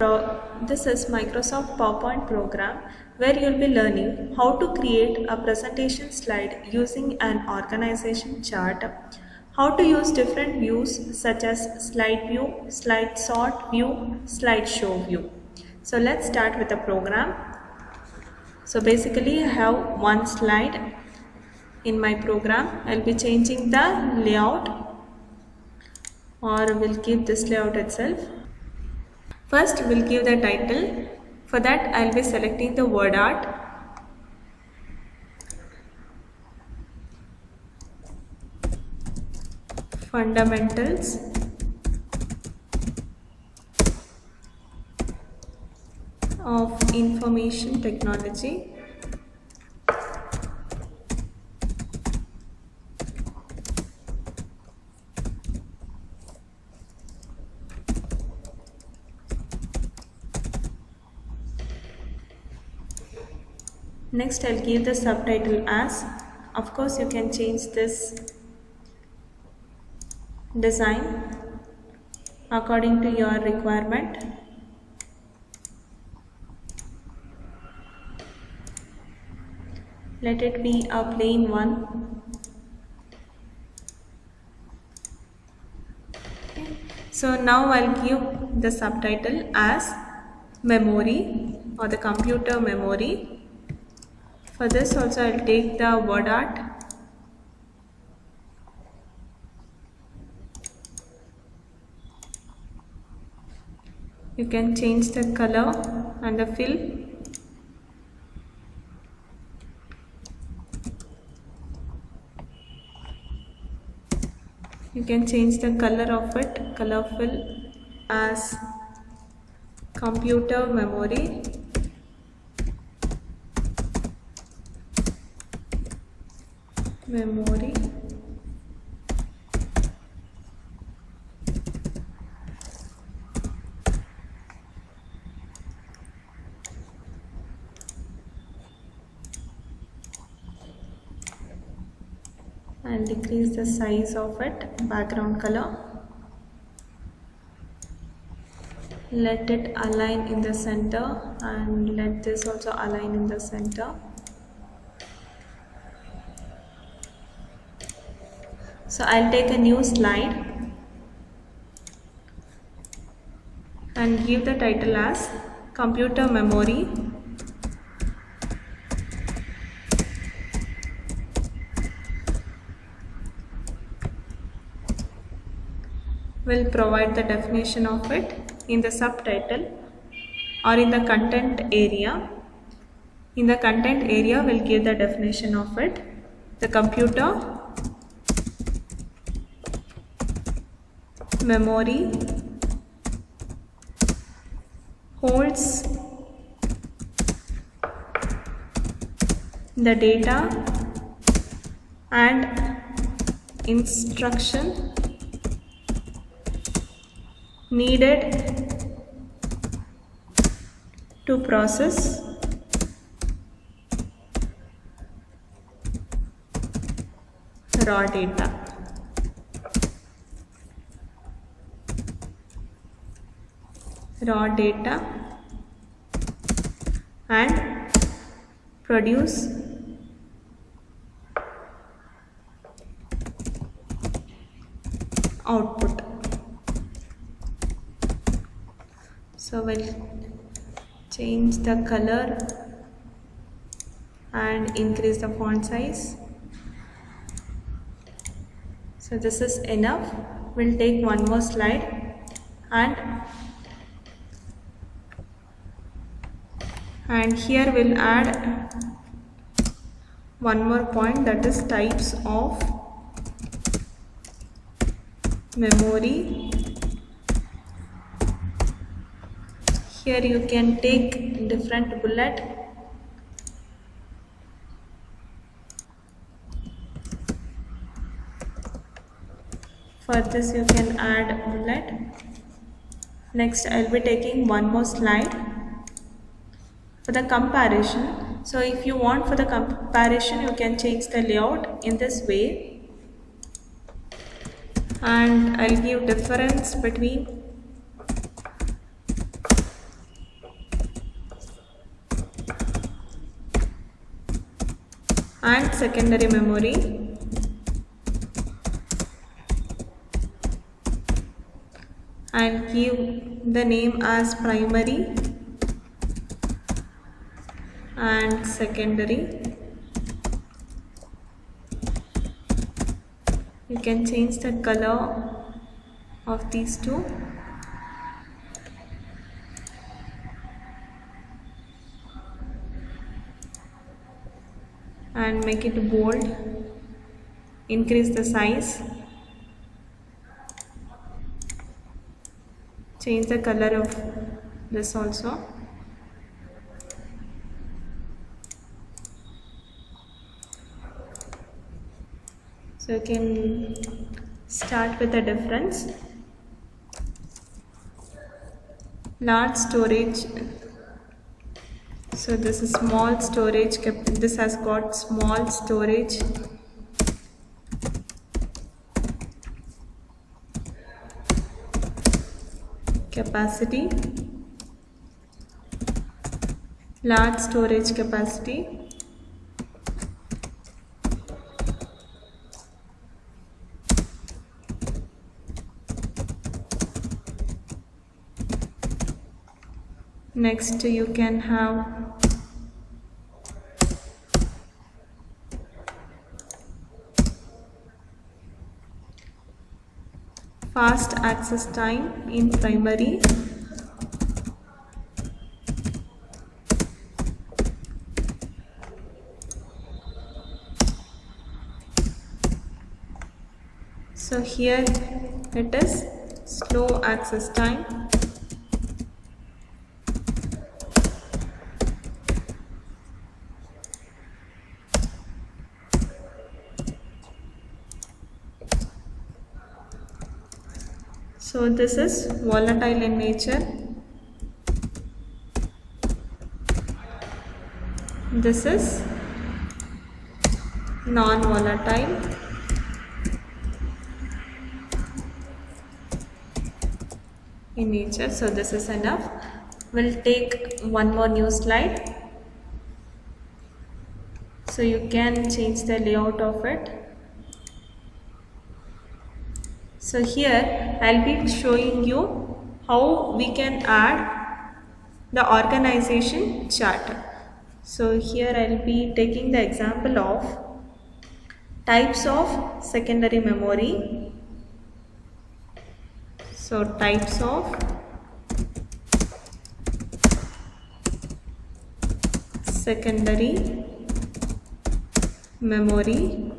This is Microsoft PowerPoint program where you'll be learning how to create a presentation slide using an organization chart, how to use different views such as slide view, slide sort view, slide show view. So let's start with the program. So basically I have one slide in my program. I'll be changing the layout, or we'll keep this layout itself. First, we'll give the title. For that, I'll be selecting the word art. Fundamentals of Information Technology. Next, I'll give the subtitle as, of course you can change this design according to your requirement. Let it be a plain one. Okay. So now I'll give the subtitle as memory or the computer memory. For this also I'll take the word art. You can change the color and the fill. You can change the color of it, color fill as computer memory. Memory. And decrease the size of it, background color. Let it align in the center and let this also align in the center. So I'll take a new slide and give the title as computer memory. We'll provide the definition of it in the subtitle or in the content area. In the content area, we'll give the definition of it. The computer memory holds the data and instruction needed to process raw data. And produce output. So we'll change the color and increase the font size. So this is enough. We'll take one more slide and here we'll add one more point, that is types of memory. Here you can take different bullet. For this you can add bullet. Next I'll be taking one more slide for the comparison. So if you want for the comparison, you can change the layout in this way. And I'll give difference between and secondary memory, and give the name as primary and secondary. You can change the color of these two. And make it bold, increase the size, change the color of this also. So you can start with the difference. Large storage. So this is small storage, this has got small storage. Capacity, large storage capacity. Next you can have fast access time in primary, so here it is slow access time. So this is volatile in nature. This is non-volatile. In nature. So this is enough. We'll take one more new slide. So you can change the layout of it. So here I'll be showing you how we can add the organization chart. So here I'll be taking the example of types of secondary memory. So types of secondary memory.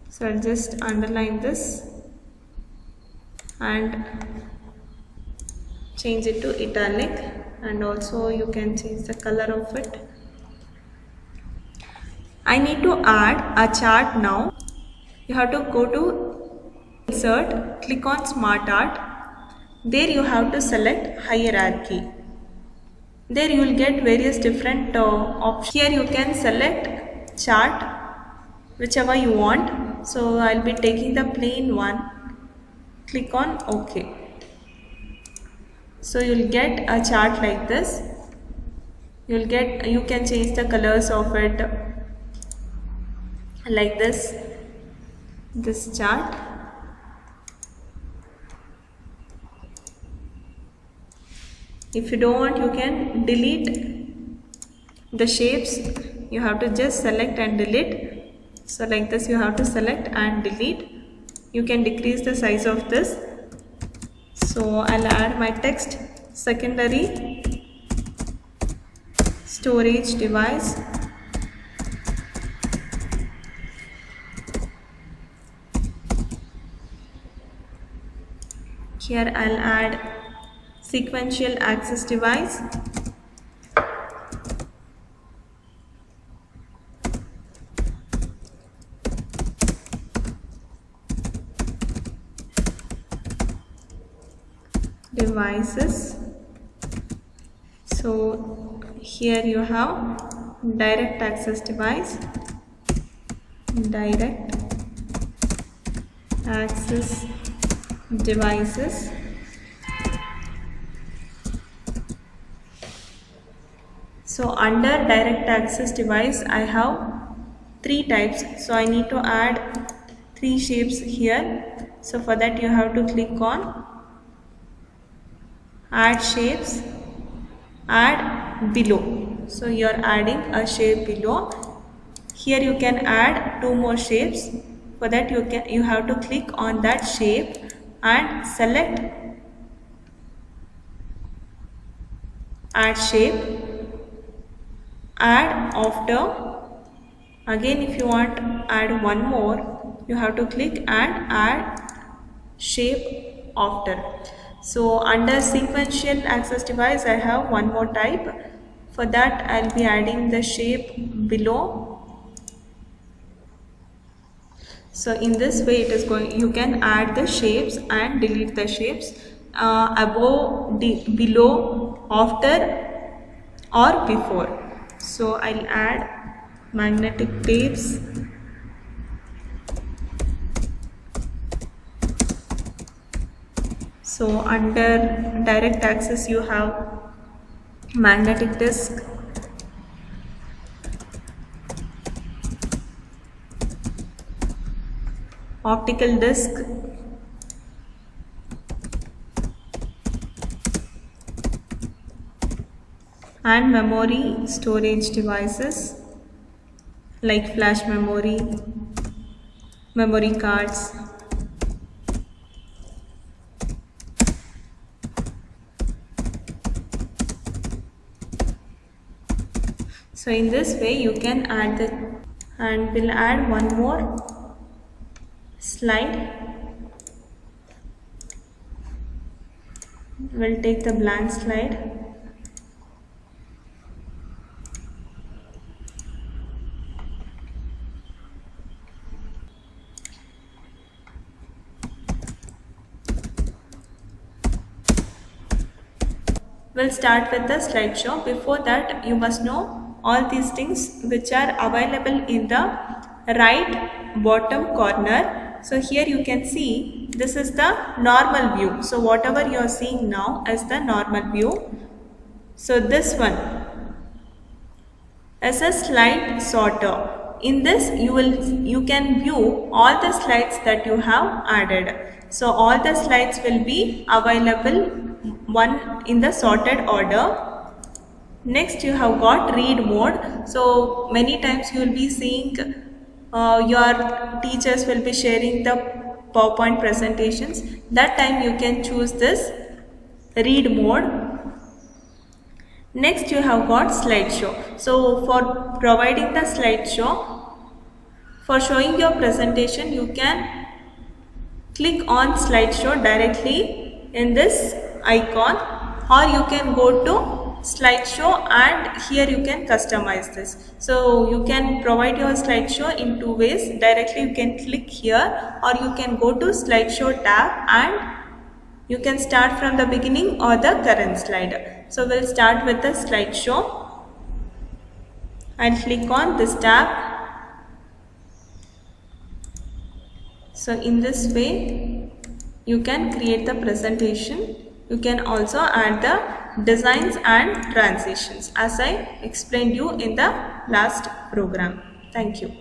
So I'll just underline this and change it to italic, and also you can change the color of it. I need to add a chart now. You have to go to insert, click on smart art. There you have to select hierarchy. There you will get various different options. Here you can select chart, whichever you want. So I'll be taking the plain one. Click on OK. So you'll get a chart like this. You can change the colors of it like this chart. If you don't want, you can delete the shapes. You have to just select and delete. So like this you have to select and delete. You can decrease the size of this. So I'll add my text, secondary storage device. Here I'll add sequential access device. Devices. So here you have direct access device, direct access devices. So under direct access device I have 3 types, so I need to add 3 shapes here. So for that you have to click on add shapes, add below. So you are adding a shape below. Here you can add 2 more shapes. For that you have to click on that shape and select add shape, add after. Again if you want to add one more, you have to click and add shape after. So under sequential access device I have one more type. For that I will be adding the shape below. So in this way it is going, you can add the shapes and delete the shapes above, below, after or before. So I'll add magnetic tapes. So under direct access you have magnetic disc, optical disc, and memory storage devices like flash memory, memory cards. So in this way you can add the, and we'll add one more slide. We'll take the blank slide. We'll start with the slideshow. Before that you must know all these things which are available in the right bottom corner. So here you can see this is the normal view. So whatever you are seeing now as the normal view. So this one is a slide sorter. In this you can view all the slides that you have added. So all the slides will be available one in the sorted order. Next you have got read mode. So many times you will be seeing your teachers will be sharing the PowerPoint presentations. That time you can choose this read mode. Next you have got slideshow. So for providing the slideshow, for showing your presentation you can click on slideshow directly in this icon, or you can go to slideshow and here you can customize this. So you can provide your slideshow in 2 ways. Directly you can click here, or you can go to slideshow tab and you can start from the beginning or the current slide. So we'll start with the slideshow. I'll click on this tab. So in this way you can create the presentation. You can also add the designs and transitions as I explained you in the last program. Thank you.